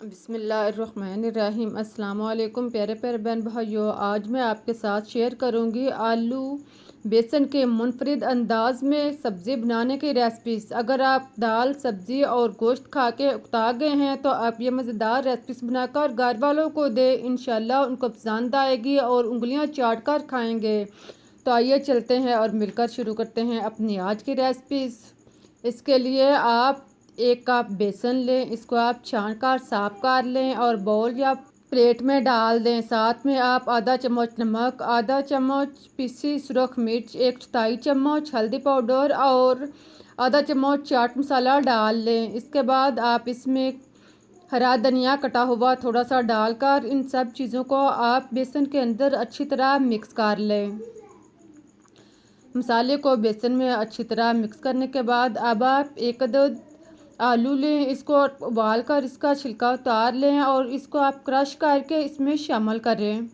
बिस्मिल्लाहिर्रहमानिर्रहीम। अस्सलाम वालेकुम प्यारे प्यारे बहन भाइयों, आज मैं आपके साथ शेयर करूंगी आलू बेसन के मुनफरिद अंदाज में सब्ज़ी बनाने की रेसिपीज़। अगर आप दाल सब्ज़ी और गोश्त खा के उकता गए हैं तो आप ये मज़ेदार रेसिपीज़ बनाकर घर वालों को दें, इंशाल्लाह उनको पसंद आएगी और उंगलियां चाट कर खाएँगे। तो आइए चलते हैं और मिलकर शुरू करते हैं अपनी आज की रेसिपीज़। इसके लिए आप 1 कप बेसन लें, इसको आप छान कर साफ कर लें और बाउल या प्लेट में डाल दें। साथ में आप आधा चम्मच नमक, आधा चम्मच पिसी सुरख मिर्च, 1/4 चम्मच हल्दी पाउडर और आधा चम्मच चाट मसाला डाल लें। इसके बाद आप इसमें हरा धनिया कटा हुआ थोड़ा सा डालकर इन सब चीज़ों को आप बेसन के अंदर अच्छी तरह मिक्स कर लें। मसाले को बेसन में अच्छी तरह मिक्स करने के बाद अब आप 1 अदद आलू लें, इसको उबाल कर इसका छिलका उतार लें और इसको आप क्रश करके इसमें शामिल करें।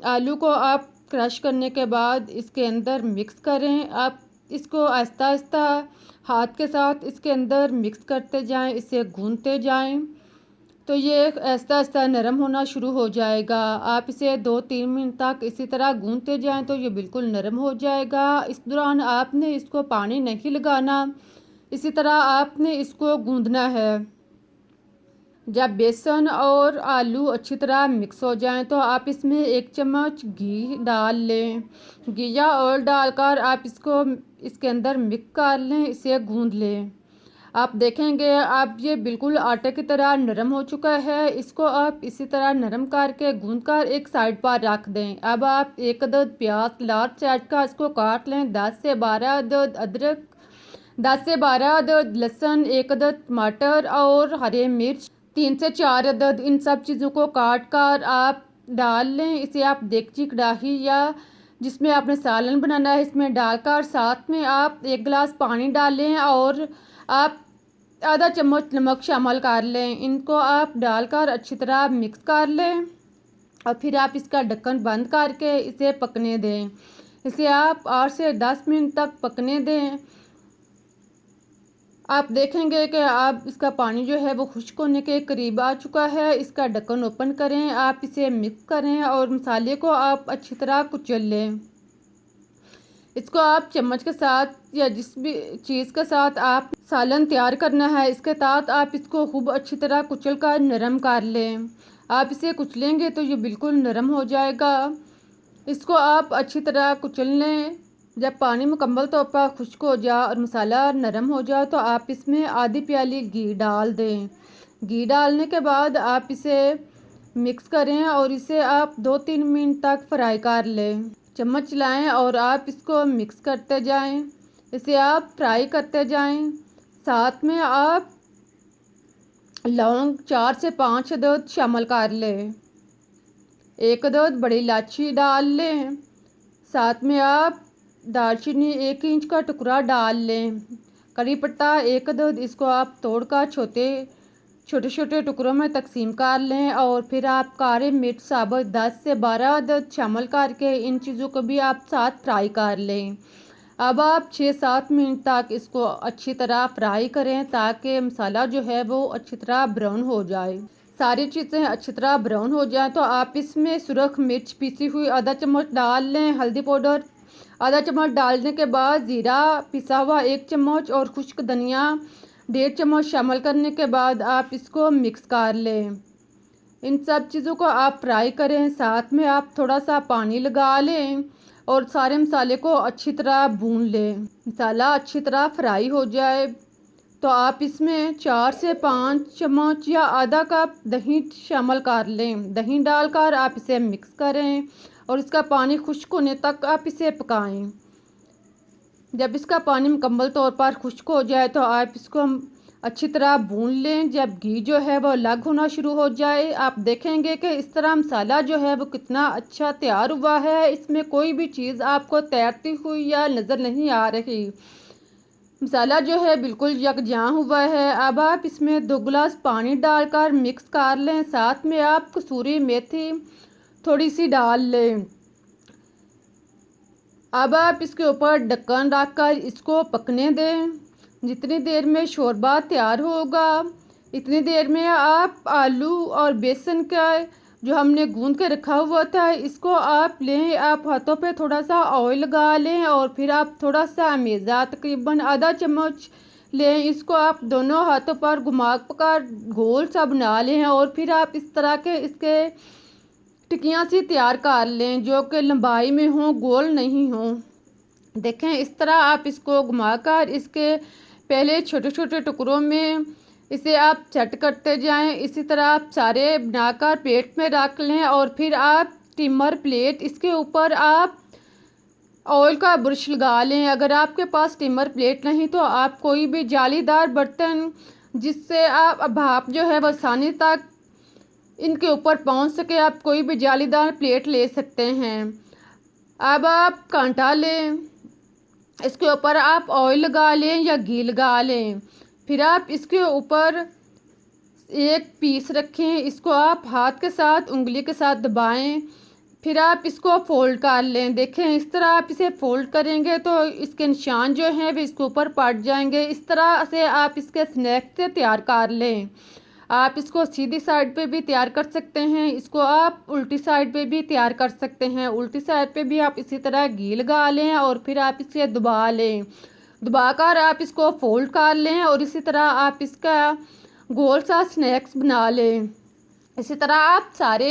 आलू को आप क्रश करने के बाद इसके अंदर मिक्स करें। आप इसको आहिस्ता आहिस्ता हाथ के साथ इसके अंदर मिक्स करते जाएं, इसे गूंथते जाएं तो ये आहिस्ता आहिस्ता नरम होना शुरू हो जाएगा। आप इसे 2-3 मिनट तक इसी तरह गूंथते जाएं तो ये बिल्कुल नरम हो जाएगा। इस दौरान आपने इसको पानी नहीं लगाना, इसी तरह आपने इसको गूंदना है। जब बेसन और आलू अच्छी तरह मिक्स हो जाएं तो आप इसमें 1 चम्मच घी डाल लें। घी या ऑयल डालकर आप इसको इसके अंदर मिक्स कर लें, इसे गूंद लें। आप देखेंगे अब ये बिल्कुल आटे की तरह नरम हो चुका है। इसको आप इसी तरह नरम करके गूंद कर एक साइड पर रख दें। अब आप 1 अदद प्याज लार्ज साइज का इसको काट लें। 10 से 12 अदद अदरक, 10 से 12 अदद लहसुन, 1 अदद टमाटर और हरे मिर्च 3 से 4 अदद, इन सब चीज़ों को काट कर आप डाल लें। इसे आप देगची कढ़ाई या जिसमें आपने सालन बनाना है इसमें डालकर साथ में आप 1 गिलास पानी डालें और आप आधा चम्मच नमक शामिल कर लें। इनको आप डालकर अच्छी तरह मिक्स कर लें और फिर आप इसका ढक्कन बंद करके इसे पकने दें। इसे आप 8 से 10 मिनट तक पकने दें। आप देखेंगे कि आप इसका पानी जो है वो खुश्क होने के करीब आ चुका है। इसका ढक्कन ओपन करें, आप इसे मिक्स करें और मसाले को आप अच्छी तरह कुचल लें। इसको आप चम्मच के साथ या जिस भी चीज़ के साथ आप सालन तैयार करना है इसके साथ आप इसको खूब अच्छी तरह कुचल कर नरम कर लें। आप इसे कुचलेंगे तो ये बिल्कुल नरम हो जाएगा। इसको आप अच्छी तरह कुचल लें। जब पानी मुकम्मल तौर पर खुश्क हो जाए और मसाला नरम हो जाए तो आप इसमें आधी प्याली घी डाल दें। घी डालने के बाद आप इसे मिक्स करें और इसे आप 2-3 मिनट तक फ्राई कर लें। चम्मच चलाएं और आप इसको मिक्स करते जाएं, इसे आप फ्राई करते जाएं। साथ में आप लौंग 4 से 5 अदद शामिल कर लें। 1 अदद बड़ी इलायची डाल लें। साथ में आप दालचीनी 1 इंच का टुकड़ा डाल लें। करी पत्ता 1 अदद, इसको आप तोड़कर छोटे छोटे टुकड़ों में तकसीम कर लें और फिर आप काली मिर्च साबुत 10 से 12 अदद शामिल करके इन चीज़ों को भी आप साथ फ्राई कर लें। अब आप 6-7 मिनट तक इसको अच्छी तरह फ्राई करें ताकि मसाला जो है वो अच्छी तरह ब्राउन हो जाए। सारी चीज़ें अच्छी तरह ब्राउन हो जाए तो आप इसमें सुरख मिर्च पीसी हुई आधा चम्मच डाल लें। हल्दी पाउडर आधा चम्मच डालने के बाद ज़ीरा पिसा हुआ 1 चम्मच और खुश्क धनिया 1.5 चम्मच शामिल करने के बाद आप इसको मिक्स कर लें। इन सब चीज़ों को आप फ्राई करें। साथ में आप थोड़ा सा पानी लगा लें और सारे मसाले को अच्छी तरह भून लें। मसाला अच्छी तरह फ्राई हो जाए तो आप इसमें 4 से 5 चम्मच या आधा कप दही शामिल कर लें। दही डालकर आप इसे मिक्स करें और इसका पानी खुश्क होने तक आप इसे पकाएं। जब इसका पानी मुकम्मल तौर पर खुश्क हो जाए तो आप इसको अच्छी तरह भून लें। जब घी जो है वो अलग होना शुरू हो जाए आप देखेंगे कि इस तरह मसाला जो है वो कितना अच्छा तैयार हुआ है। इसमें कोई भी चीज़ आपको तैरती हुई या नज़र नहीं आ रही। मसाला जो है बिल्कुल यकजान हुआ है। अब आप इसमें 2 गिलास पानी डालकर मिक्स कर लें। साथ में आप कसूरी मेथी थोड़ी सी डाल लें। अब आप इसके ऊपर ढक्कन रखकर इसको पकने दें। जितनी देर में शोरबा तैयार होगा इतनी देर में आप आलू और बेसन का जो हमने गूंद के रखा हुआ था इसको आप लें, आप हाथों पे थोड़ा सा ऑयल लगा लें और फिर आप थोड़ा सा अमेज़ा तकरीबन आधा चम्मच लें, इसको आप दोनों हाथों पर घुमा कर गोल सा बना लें और फिर आप इस तरह के इसके टिक्कियाँ सी तैयार कर लें जो कि लंबाई में हों, गोल नहीं हों। देखें इस तरह आप इसको घुमाकर इसके पहले छोटे छोटे टुकड़ों में इसे आप सेट करते जाएं। इसी तरह आप सारे बनाकर प्लेट में रख लें और फिर आप स्टीमर प्लेट इसके ऊपर आप ऑयल का ब्रश लगा लें। अगर आपके पास स्टीमर प्लेट नहीं तो आप कोई भी जालीदार बर्तन जिससे आप भाप जो है वो आसानी तक इनके ऊपर पहुंच सके, आप कोई भी जालीदार प्लेट ले सकते हैं। अब आप कांटा लें, इसके ऊपर आप ऑयल लगा लें या घी लगा लें, फिर आप इसके ऊपर एक पीस रखें, इसको आप हाथ के साथ उंगली के साथ दबाएं, फिर आप इसको फ़ोल्ड कर लें। देखें इस तरह आप इसे फ़ोल्ड करेंगे तो इसके निशान जो हैं वो इसके ऊपर पड़ जाएंगे। इस तरह से आप इसके स्नैक्स से तैयार कर लें। आप इसको सीधी साइड पे भी तैयार कर सकते हैं, इसको आप उल्टी साइड पे भी तैयार कर सकते हैं। उल्टी साइड पे भी आप इसी तरह घी लगा लें और फिर आप इसे दबा लें, दबाकर आप इसको फ़ोल्ड कर लें और इसी तरह आप इसका गोल सा स्नैक्स बना लें। इसी तरह आप सारे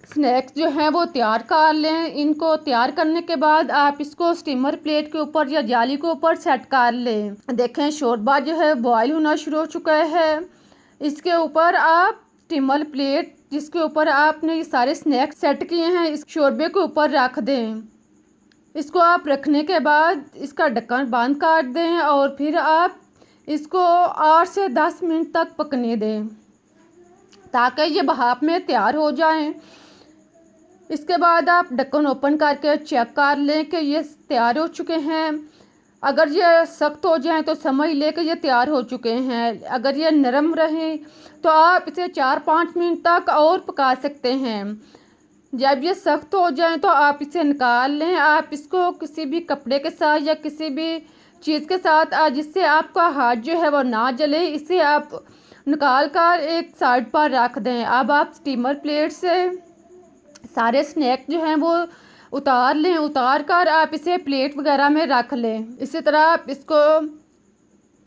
स्नैक्स जो हैं वो तैयार कर लें। इनको तैयार करने के बाद आप इसको स्टीमर प्लेट के ऊपर या जाली के ऊपर सेट कर लें। देखें शोरबा जो है बॉयल होना शुरू हो चुका है। इसके ऊपर आप स्टीमर प्लेट जिसके ऊपर आपने ये सारे स्नैक्स सेट किए हैं इस शोरबे के ऊपर रख दें। इसको आप रखने के बाद इसका ढक्कन बंद कर दें और फिर आप इसको 8 से 10 मिनट तक पकने दें ताकि ये भाप में तैयार हो जाएं। इसके बाद आप ढक्कन ओपन करके चेक कर लें कि ये तैयार हो चुके हैं। अगर ये सख्त हो जाएं तो समझ लें कि ये तैयार हो चुके हैं। अगर ये नरम रहें तो आप इसे 4-5 मिनट तक और पका सकते हैं। जब ये सख्त हो जाएं तो आप इसे निकाल लें। आप इसको किसी भी कपड़े के साथ या किसी भी चीज़ के साथ जिससे आपका हाथ जो है वो ना जले, इसे आप निकाल कर एक साइड पर रख दें। अब आप स्टीमर प्लेट से सारे स्नैक जो हैं वो उतार लें, उतार कर आप इसे प्लेट वगैरह में रख लें। इसी तरह आप इसको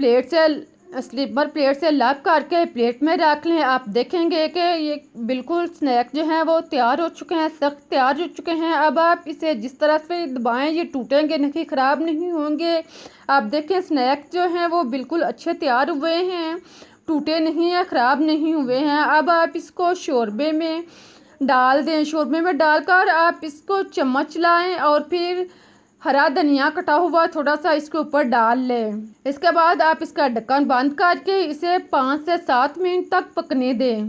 प्लेट से स्लीपर प्लेट से लग करके प्लेट में रख लें। आप देखेंगे कि ये बिल्कुल स्नैक जो हैं वो तैयार हो चुके हैं, सख्त तैयार हो चुके हैं। अब आप इसे जिस तरह से दबाएं ये टूटेंगे नहीं, ख़राब नहीं होंगे। आप देखें स्नैक जो हैं वो बिल्कुल अच्छे तैयार हुए हैं, टूटे नहीं हैं, ख़राब नहीं हुए हैं। अब आप इसको शोरबे में डाल दें। शोरबे में डालकर आप इसको चम्मच लाएं और फिर हरा धनिया कटा हुआ थोड़ा सा इसके ऊपर डाल लें। इसके बाद आप इसका ढक्कन बंद करके इसे 5 से 7 मिनट तक पकने दें।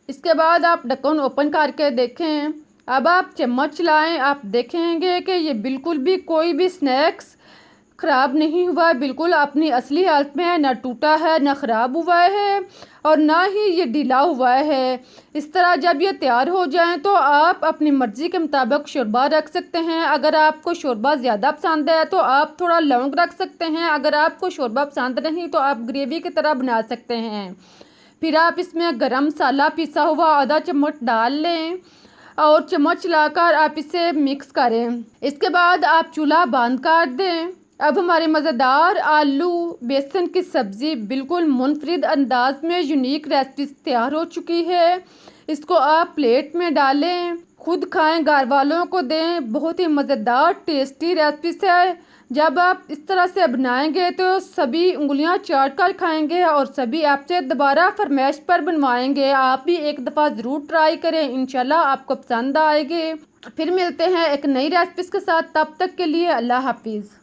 इसके बाद आप ढक्कन ओपन करके देखें। अब आप चम्मच लाएं, आप देखेंगे कि ये बिल्कुल भी कोई भी स्नैक्स ख़राब नहीं हुआ है, बिल्कुल अपनी असली हालत में है, ना टूटा है, ना ख़राब हुआ है और ना ही ये ढीला हुआ है। इस तरह जब ये तैयार हो जाएं तो आप अपनी मर्ज़ी के मुताबिक शोरबा रख सकते हैं। अगर आपको शोरबा ज़्यादा पसंद है तो आप थोड़ा लौंग रख सकते हैं। अगर आपको शोरबा पसंद नहीं तो आप ग्रेवी की तरह बना सकते हैं। फिर आप इसमें गरम मसाला पिसा हुआ आधा चम्मच डाल लें और चम्मच लाकर आप इसे मिक्स करें। इसके बाद आप चूल्हा बंद कर दें। अब हमारी मज़ेदार आलू बेसन की सब्ज़ी बिल्कुल मुनफरिद अंदाज में यूनिक रेसिपी तैयार हो चुकी है। इसको आप प्लेट में डालें, खुद खाएं, घर वालों को दें। बहुत ही मज़ेदार टेस्टी रेसिपी है। जब आप इस तरह से बनाएंगे तो सभी उंगलियां चाट कर खाएंगे और सभी आपसे दोबारा फरमाइश पर बनवाएंगे। आप भी एक दफ़ा ज़रूर ट्राई करें, इंशाल्लाह आपको पसंद आएगी। फिर मिलते हैं एक नई रेसिपी के साथ, तब तक के लिए अल्लाह हाफिज़।